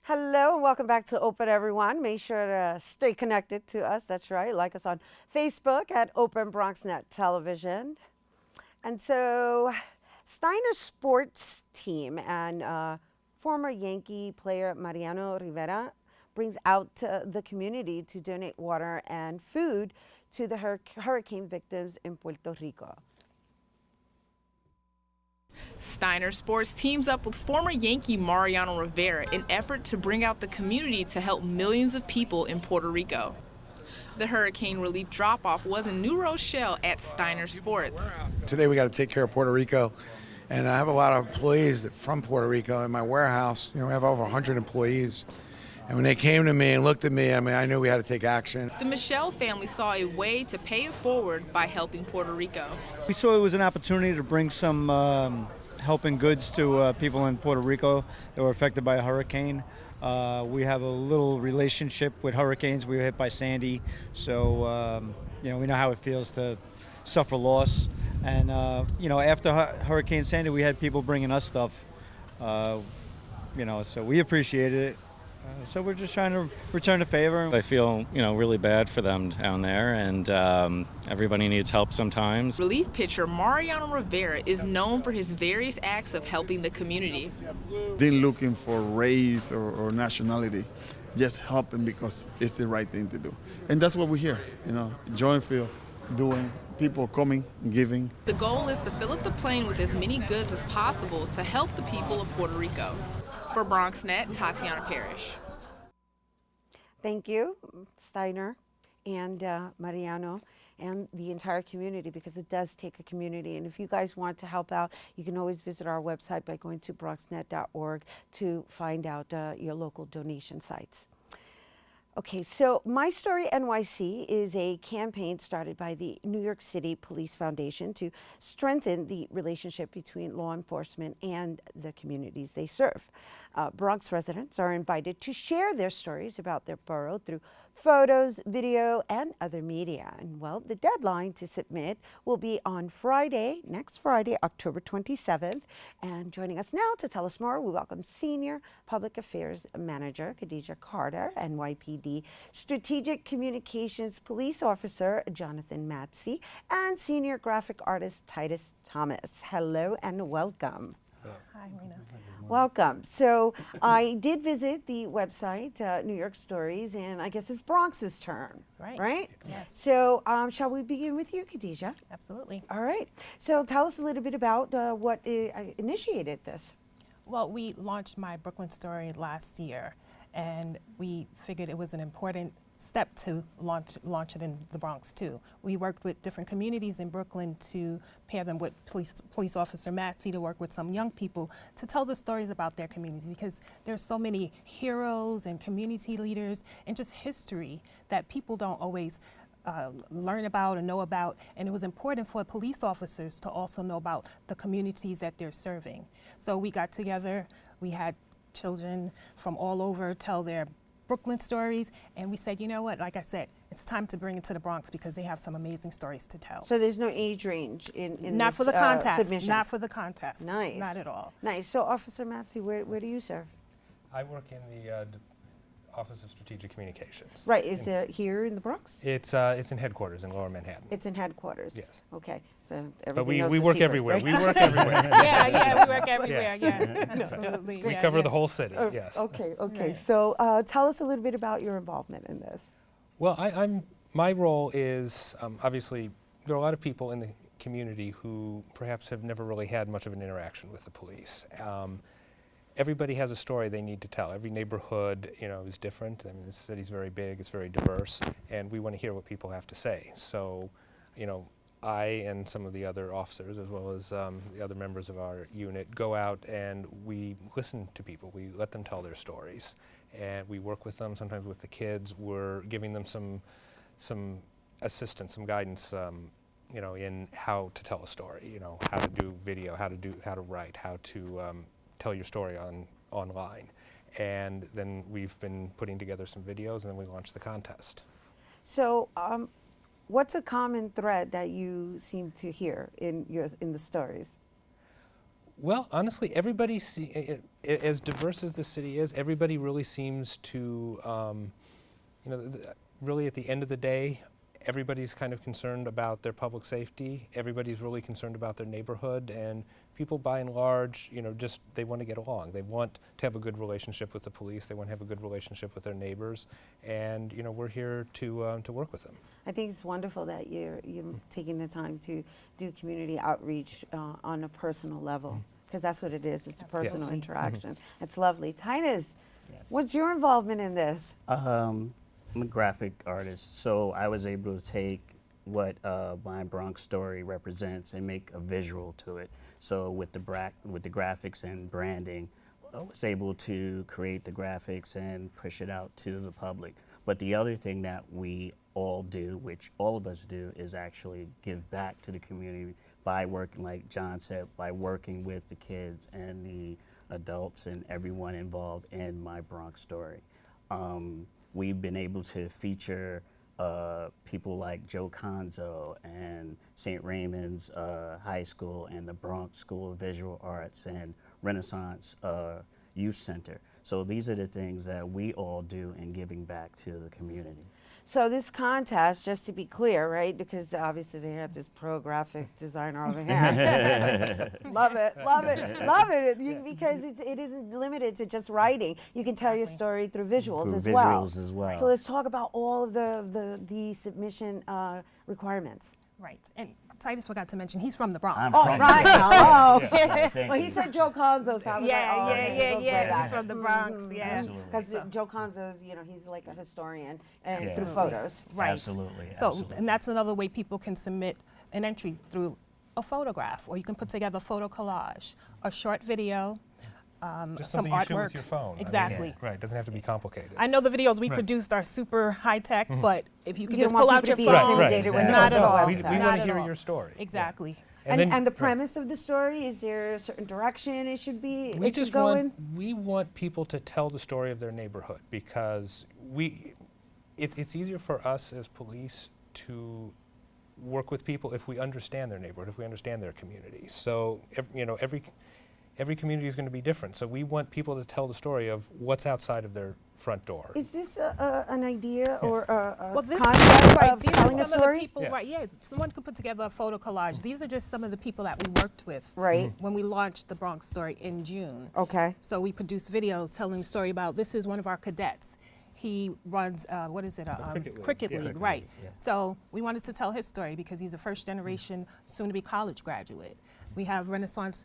Hello and welcome back to Open Everyone. Make sure to stay connected to us. That's right. Like us on Facebook at Open Bronx Net Television. And so, Steiner sports team and former Yankee player Mariano Rivera brings out the community to donate water and food to the hurricane victims in Puerto Rico. Steiner Sports teams up with former Yankee Mariano Rivera in effort to bring out the community to help millions of people in Puerto Rico. The hurricane relief drop-off was in New Rochelle at Steiner Sports. Today we got to take care of Puerto Rico, and I have a lot of employees from Puerto Rico in my warehouse. We have over 100 employees. And when they came to me and looked at me, I knew we had to take action. The Michelle family saw a way to pay it forward by helping Puerto Rico. We saw it was an opportunity to bring some helping goods to people in Puerto Rico that were affected by a hurricane. We have a little relationship with hurricanes. We were hit by Sandy, so we know how it feels to suffer loss. And after Hurricane Sandy, we had people bringing us stuff. So we appreciated it. So we're just trying to return the favor. I feel, really bad for them down there, and everybody needs help sometimes. Relief pitcher Mariano Rivera is known for his various acts of helping the community. Didn't looking for race or nationality, just helping because it's the right thing to do. And that's what we're here, joyful, doing, people coming, giving. The goal is to fill up the plane with as many goods as possible to help the people of Puerto Rico. For BronxNet, Tatiana Parrish. Thank you, Steiner and Mariano and the entire community, because it does take a community. And if you guys want to help out, you can always visit our website by going to bronxnet.org to find out your local donation sites. Okay, so My Story NYC is a campaign started by the New York City Police Foundation to strengthen the relationship between law enforcement and the communities they serve. Bronx residents are invited to share their stories about their borough through photos, video, and other media. And well, the deadline to submit will be on next Friday, October 27th. And joining us now to tell us more, we welcome Senior Public Affairs Manager Khadija Carter, NYPD Strategic Communications Police Officer Jonathan Matsey, and Senior Graphic Artist Titus Thomas. Hello and welcome. Hi, Mina. Welcome. So I did visit the website, New York Stories, and I guess it's Bronx's turn. That's right. Right? Yes. So shall we begin with you, Khadija? Absolutely. All right. So tell us a little bit about what initiated this. Well, we launched My Brooklyn Story last year, and we figured it was an important step to launch it in the Bronx too. We worked with different communities in Brooklyn to pair them with police officer Matsey to work with some young people to tell the stories about their communities, because there's so many heroes and community leaders and just history that people don't always learn about or know about, and it was important for police officers to also know about the communities that they're serving. So we got together, we had children from all over tell their Brooklyn stories, and we said, you know what, like I said, it's time to bring it to the Bronx because they have some amazing stories to tell. So there's no age range in Not this, for the contest, submission? not for the contest. Nice. Not at all. Nice. So Officer Matsey, where do you serve? I work in the Office of Strategic Communications. Right. Is it here in the Bronx? It's in headquarters in Lower Manhattan. It's in headquarters. Yes. Okay. So But everything we else is work secret, everywhere. right? We work everywhere. Yeah, we work everywhere, yeah, absolutely. We yeah, cover yeah. the whole city, yes. Okay. Right. So tell us a little bit about your involvement in this. Well, my role is, obviously, there are a lot of people in the community who perhaps have never really had much of an interaction with the police. Everybody has a story they need to tell. Every neighborhood, is different. I mean, this city's very big, it's very diverse, and we want to hear what people have to say. So, I and some of the other officers, as well as the other members of our unit, go out and we listen to people. We let them tell their stories, and we work with them. Sometimes with the kids, we're giving them some assistance, some guidance, in how to tell a story. How to do video, how to write, how to tell your story online. And then we've been putting together some videos, and then we launched the contest. So what's a common thread that you seem to hear in the stories? Well, honestly, everybody, as diverse as the city is, everybody really seems to, really at the end of the day, everybody's kind of concerned about their public safety. Everybody's really concerned about their neighborhood, and people by and large, just they want to get along. They want to have a good relationship with the police. They want to have a good relationship with their neighbors, and we're here to work with them. I think it's wonderful that you're taking the time to do community outreach on a personal level, because that's what it is. It's a personal Yes. interaction. It's lovely. Titus, what's your involvement in this? I'm a graphic artist, so I was able to take what my Bronx story represents and make a visual to it. So with the graphics and branding, I was able to create the graphics and push it out to the public. But the other thing that we all do, which all of us do, is actually give back to the community by working, like John said, by working with the kids and the adults and everyone involved in my Bronx story. We've been able to feature people like Joe Conzo and St. Raymond's High School and the Bronx School of Visual Arts and Renaissance Youth Center. So these are the things that we all do in giving back to the community. So this contest, just to be clear, right? Because obviously they have this pro graphic designer over here. Love it, love it, love it. Because it isn't limited to just writing. You can tell your story through visuals Through as well. visuals as well. So let's talk about all of the submission requirements. Right. And Titus forgot to mention he's from the Bronx. I'm Oh, from right. Oh, okay. Thank Well, he you. said Joe Conzo, so I was like, oh, okay, it goes way yeah. back. He's from the Bronx. Yeah. Absolutely. Because So- Joe Conzo's, he's like a historian and Yeah. through photos. Right. Absolutely, So, absolutely. and that's another way people can submit an entry through a photograph, or you can put together a photo collage, a short video, Just some something you shoot artwork. with your phone. I mean, Exactly. right, it doesn't have to be complicated. I know the videos we Right. produced are super high tech, but if you could You just don't pull want out your people to be phone, intimidated when they not go at to a all. We website. want Not to at hear all. your story. Yeah. Exactly. And then- the premise of the story, is there a certain direction it should be? We it should just go want in? we want people to tell the story of their neighborhood, because it's easier for us as police to work with people if we understand their neighborhood, if we understand their community. So every community is going to be different. So we want people to tell the story of what's outside of their front door. Is this an idea or a Well, this concept right, of these telling are a some story? of the people, Yeah. right? Yeah, someone could put together a photo collage. These are just some of the people that we worked with, Right. when we launched the Bronx Story in June. Okay. So we produced videos telling the story about, this is one of our cadets. He runs, Cricket League, right. So we wanted to tell his story because he's a first generation, soon to be college graduate. We have Renaissance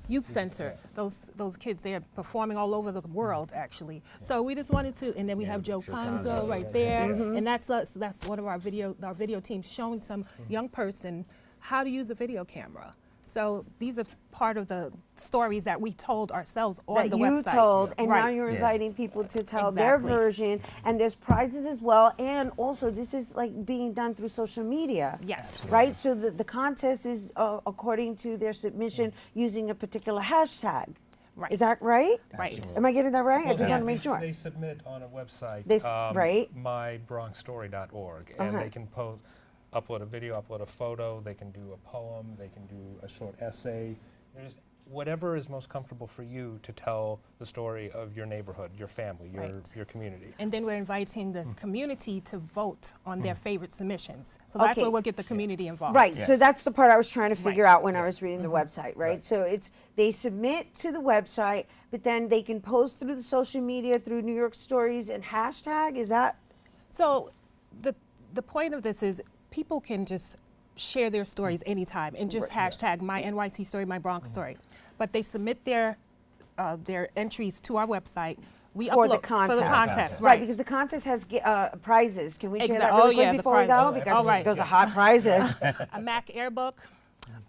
Youth Center. Those kids, they're performing all over the world, actually. So we just wanted to, and then we have Joe Conzo right there, and that's us. That's one of our video team showing some young person how to use a video camera. So these are part of the stories that we told ourselves on That the you website. told, and now Right. you're Yeah. inviting people to tell their Exactly. version, and there's prizes as well, and also this is like being done through social media. Yes. Right? So the contest is according to their submission using a particular hashtag. Right. Is that right? Right. Am I getting that right? I Well, just want to yes. make sure. They submit on a website, Right. mybronxstory.org, and Okay. they can upload a video, upload a photo, they can do a poem, they can do a short essay. There's whatever is most comfortable for you to tell the story of your neighborhood, your family, Right. your community. And then we're inviting the community to vote on their favorite submissions. So that's Okay. where we'll get the community involved. Right, so that's the part I was trying to figure Right. out when I was reading the website, right? So they submit to the website, but then they can post through the social media, through New York Stories and hashtag, is that? So the point of this is people can just share their stories anytime and just hashtag my NYC story, my Bronx story. But they submit their entries to our website. We For the upload for the contest. contest, Right, right? because the contest has prizes. Can we share that Exact- really oh, quick yeah, the before we go? prizes. Because Oh, right. those are hot prizes. A Mac Airbook,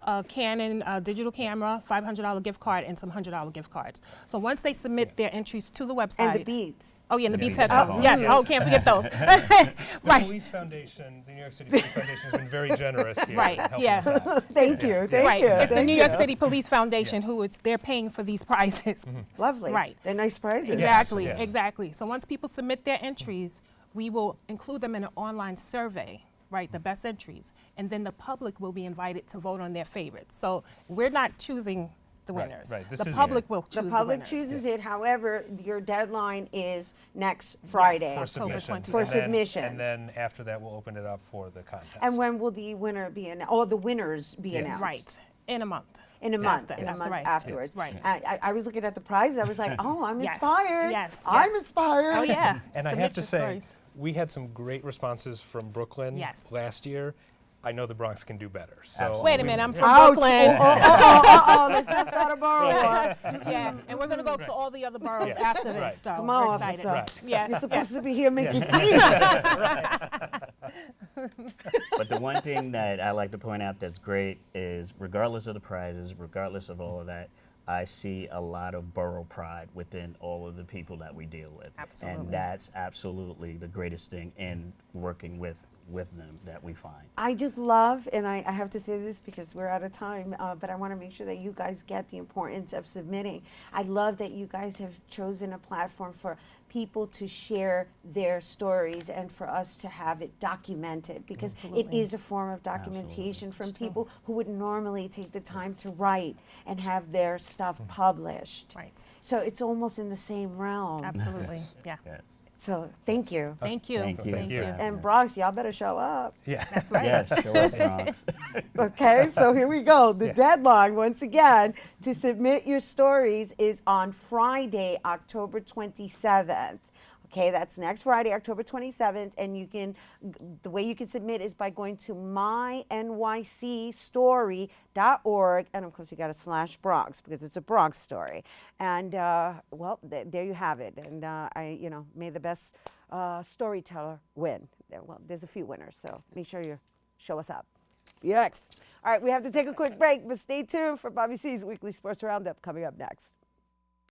a Canon digital camera, $500 gift card, and some $100 gift cards. So once they submit their entries to the website. And the beads. Oh, yeah, and the Beats beads. headphones. Yes. Oh, can't forget those. The Right. Police Foundation, the New York City Police Foundation has been very generous here. Right, in helping yeah. us out. Thank you, thank Right. you. It's the thank New you. York City Police Foundation they're paying for these prizes. Lovely. Right. They're nice prizes. Exactly, yes. exactly. So once people submit their entries, we will include them in an online survey, right, the best entries, and then the public will be invited to vote on their favorites. So we're not choosing the Right, winners. right. This The is- public will choose The the public winners. chooses it. However, your deadline is next Friday. For October submissions. 27th. And then- submissions. And then after that, we'll open it up for the contest. And when will the winner be announced? Or the winners be Yes. announced? Right, in a month. In a month, After- in a after, month right. afterwards. Yes, right. I was looking at the prize. I was like, oh, I'm Yes, inspired. yes, I'm yes. inspired. Oh yeah. And I Submit have to your say, stories. we had some great responses from Brooklyn Yes. last year. I know the Bronx can do better. So Wait a minute, I'm from Ouch. Brooklyn. That's not a borough. Yeah, and we're gonna go to all the other boroughs Yes, after this. right. So Come we're on, excited. officer. Right. Yes. You're yes. supposed to be here making peace. But the one thing that I like to point out that's great is regardless of the prizes, regardless of all of that, I see a lot of borough pride within all of the people that we deal with. Absolutely. And that's absolutely the greatest thing in working with them that we find. I just love, and I have to say this because we're out of time, but I want to make sure that you guys get the importance of submitting. I love that you guys have chosen a platform for people to share their stories and for us to have it documented, because it Absolutely. is a form of documentation from people who would normally take the time to write and have their stuff published. Right. So it's almost in the same realm. Absolutely. Yeah. Yes. So thank you. Thank you. Thank you. Thank you. And Bronx, y'all better show up. yeah. That's right. Yes, show up, Bronx. Okay, so here we go. The Yeah. deadline, once again, to submit your stories is on Friday, October 27th. Okay, that's next Friday, October 27th, and you can, the way you can submit is by going to mynycstory.org, and of course you got to /Bronx because it's a Bronx story. And well, there you have it. And may the best storyteller win. Well, there's a few winners, so make sure you show us up. All right, we have to take a quick break, but stay tuned for Bobby C's Weekly Sports Roundup coming up next.